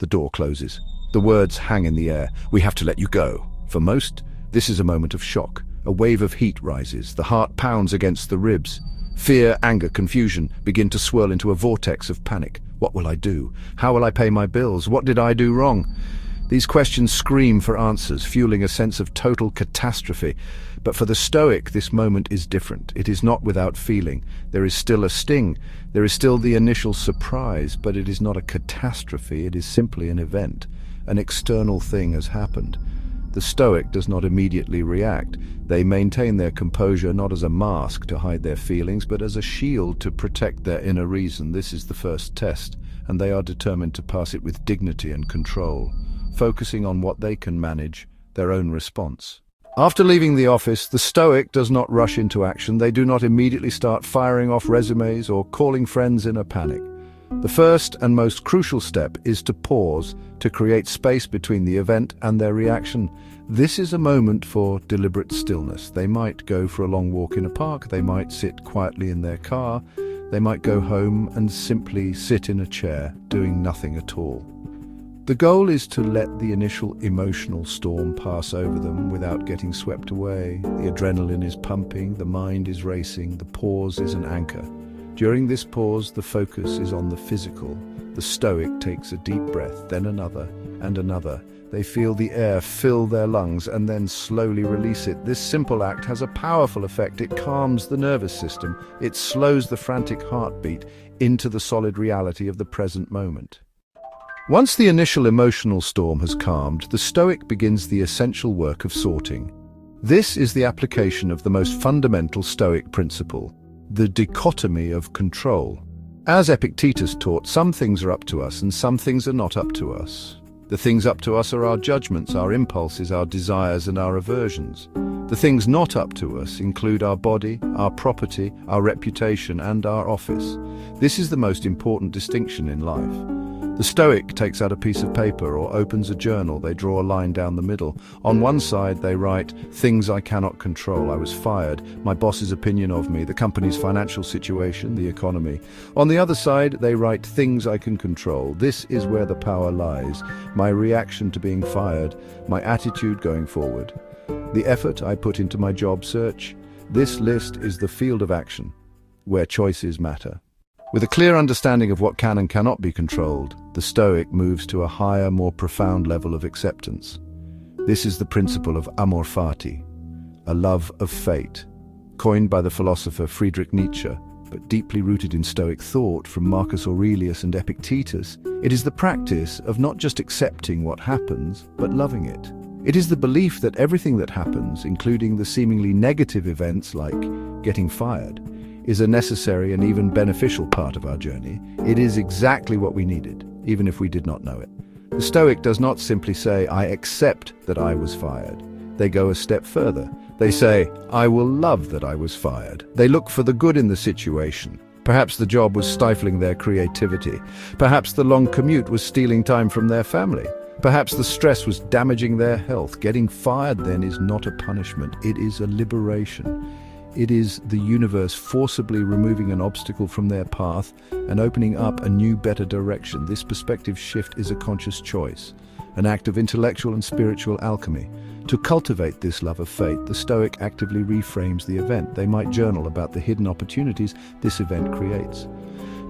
The door closes. The words hang in the air. We have to let you go. For most, this is a moment of shock. A wave of heat rises. The heart pounds against the ribs. Fear, anger, confusion begin to swirl into a vortex of panic. What will I do? How will I pay my bills? What did I do wrong? These questions scream for answers, fueling a sense of total catastrophe. But for the Stoic, this moment is different. It is not without feeling. There is still a sting. There is still the initial surprise, but it is not a catastrophe. It is simply an event. An external thing has happened. The Stoic does not immediately react. They maintain their composure not as a mask to hide their feelings, but as a shield to protect their inner reason. This is the first test, and they are determined to pass it with dignity and control, focusing on what they can manage, their own response. After leaving the office, the Stoic does not rush into action. They do not immediately start firing off resumes or calling friends in a panic. The first and most crucial step is to pause, to create space between the event and their reaction. This is a moment for deliberate stillness. They might go for a long walk in a park, they might sit quietly in their car, they might go home and simply sit in a chair, doing nothing at all. The goal is to let the initial emotional storm pass over them without getting swept away. The adrenaline is pumping, the mind is racing, the pause is an anchor. During this pause, the focus is on the physical. The Stoic takes a deep breath, then another and another. They feel the air fill their lungs and then slowly release it. This simple act has a powerful effect. It calms the nervous system. It slows the frantic heartbeat into the solid reality of the present moment. Once the initial emotional storm has calmed, the Stoic begins the essential work of sorting. This is the application of the most fundamental Stoic principle, the dichotomy of control. As Epictetus taught, some things are up to us and some things are not up to us. The things up to us are our judgments, our impulses, our desires, and our aversions. The things not up to us include our body, our property, our reputation, and our office. This is the most important distinction in life. The Stoic takes out a piece of paper or opens a journal. They draw a line down the middle. On one side they write, "Things I cannot control. I was fired. My boss's opinion of me, the company's financial situation, the economy." On the other side they write, "Things I can control. This is where the power lies. My reaction to being fired, my attitude going forward, the effort I put into my job search." This list is the field of action, where choices matter. With a clear understanding of what can and cannot be controlled, the Stoic moves to a higher, more profound level of acceptance. This is the principle of amor fati, a love of fate, coined by the philosopher Friedrich Nietzsche, but deeply rooted in Stoic thought from Marcus Aurelius and Epictetus. It is the practice of not just accepting what happens, but loving it. It is the belief that everything that happens, including the seemingly negative events like getting fired, is a necessary and even beneficial part of our journey. It is exactly what we needed, even if we did not know it. The Stoic does not simply say, "I accept that I was fired." They go a step further. They say, "I will love that I was fired." They look for the good in the situation. Perhaps the job was stifling their creativity. Perhaps the long commute was stealing time from their family. Perhaps the stress was damaging their health. Getting fired then is not a punishment. It is a liberation. It is the universe forcibly removing an obstacle from their path and opening up a new, better direction. This perspective shift is a conscious choice, an act of intellectual and spiritual alchemy. To cultivate this love of fate, the Stoic actively reframes the event. They might journal about the hidden opportunities this event creates.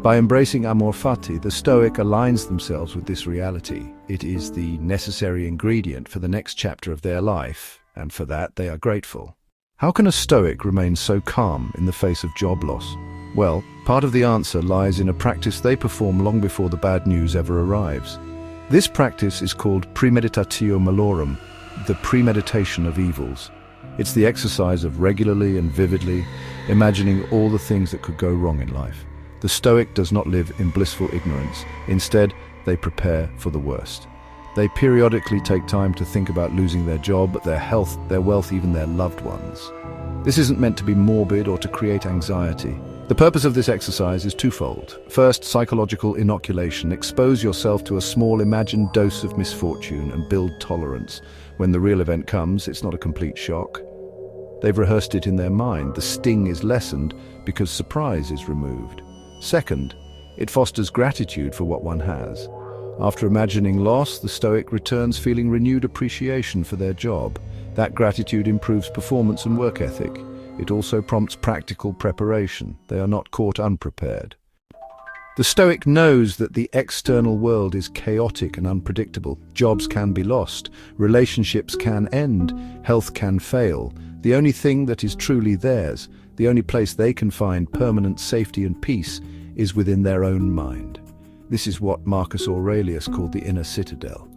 By embracing amor fati, the Stoic aligns themselves with this reality. It is the necessary ingredient for the next chapter of their life, and for that they are grateful. How can a Stoic remain so calm in the face of job loss? Well, part of the answer lies in a practice they perform long before the bad news ever arrives. This practice is called premeditatio malorum, the premeditation of evils. It's the exercise of regularly and vividly imagining all the things that could go wrong in life. The Stoic does not live in blissful ignorance. Instead, they prepare for the worst. They periodically take time to think about losing their job, their health, their wealth, even their loved ones. This isn't meant to be morbid or to create anxiety. The purpose of this exercise is twofold. First, psychological inoculation. Expose yourself to a small imagined dose of misfortune and build tolerance. When the real event comes, it's not a complete shock. They've rehearsed it in their mind. The sting is lessened because surprise is removed. Second, it fosters gratitude for what one has. After imagining loss, the Stoic returns feeling renewed appreciation for their job. That gratitude improves performance and work ethic. It also prompts practical preparation. They are not caught unprepared. The Stoic knows that the external world is chaotic and unpredictable. Jobs can be lost, relationships can end, health can fail. The only thing that is truly theirs, the only place they can find permanent safety and peace, is within their own mind. This is what Marcus Aurelius called the inner citadel.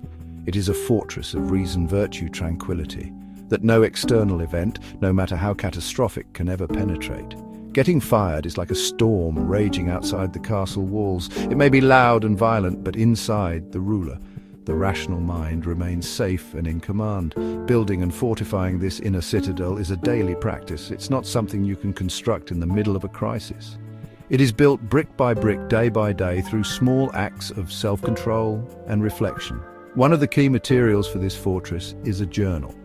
It is a fortress of reason, virtue, tranquility, that no external event, no matter how catastrophic, can ever penetrate. Getting fired is like a storm raging outside the castle walls. It may be loud and violent, but inside, the ruler, the rational mind, remains safe and in command. Building and fortifying this inner citadel is a daily practice. It's not something you can construct in the middle of a crisis. It is built brick by brick, day by day, through small acts of self-control and reflection. One of the key materials for this fortress is a journal.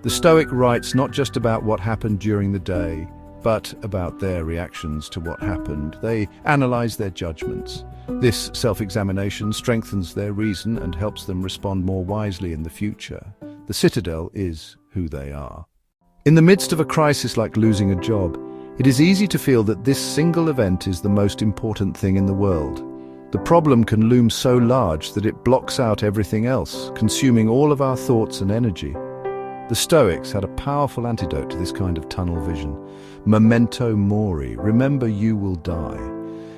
The Stoic writes not just about what happened during the day, but about their reactions to what happened. They analyze their judgments. This self-examination strengthens their reason and helps them respond more wisely in the future. The citadel is who they are. In the midst of a crisis like losing a job, it is easy to feel that this single event is the most important thing in the world. The problem can loom so large that it blocks out everything else, consuming all of our thoughts and energy. The Stoics had a powerful antidote to this kind of tunnel vision. Memento mori, remember you will die.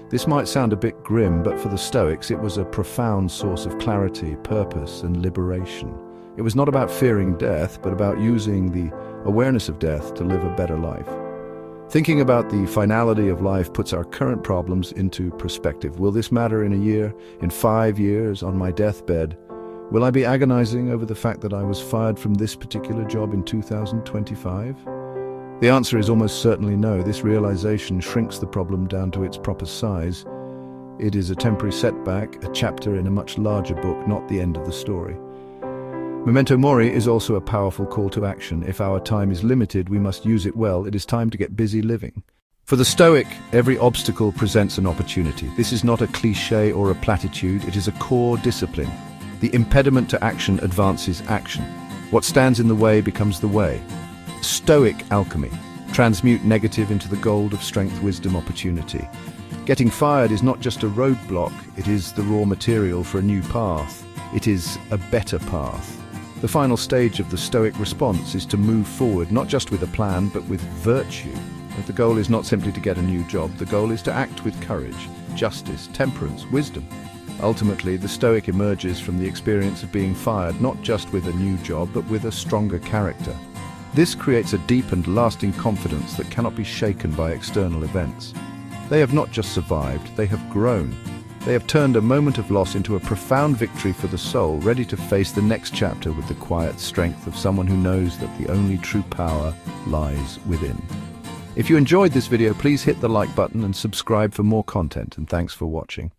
This might sound a bit grim, but for the Stoics it was a profound source of clarity, purpose, and liberation. It was not about fearing death, but about using the awareness of death to live a better life. Thinking about the finality of life puts our current problems into perspective. Will this matter in a year, in 5 years, on my deathbed? Will I be agonizing over the fact that I was fired from this particular job in 2025? The answer is almost certainly no. This realization shrinks the problem down to its proper size. It is a temporary setback, a chapter in a much larger book, not the end of the story. Memento mori is also a powerful call to action. If our time is limited, we must use it well. It is time to get busy living. For the Stoic, every obstacle presents an opportunity. This is not a cliché or a platitude. It is a core discipline. The impediment to action advances action. What stands in the way becomes the way. Stoic alchemy. Transmute negative into the gold of strength, wisdom, opportunity. Getting fired is not just a roadblock, it is the raw material for a new path. It is a better path. The final stage of the Stoic response is to move forward, not just with a plan, but with virtue. The goal is not simply to get a new job, the goal is to act with courage, justice, temperance, wisdom. Ultimately, the Stoic emerges from the experience of being fired, not just with a new job, but with a stronger character. This creates a deep and lasting confidence that cannot be shaken by external events. They have not just survived, they have grown. They have turned a moment of loss into a profound victory for the soul, ready to face the next chapter with the quiet strength of someone who knows that the only true power lies within. If you enjoyed this video, please hit the like button and subscribe for more content, and thanks for watching.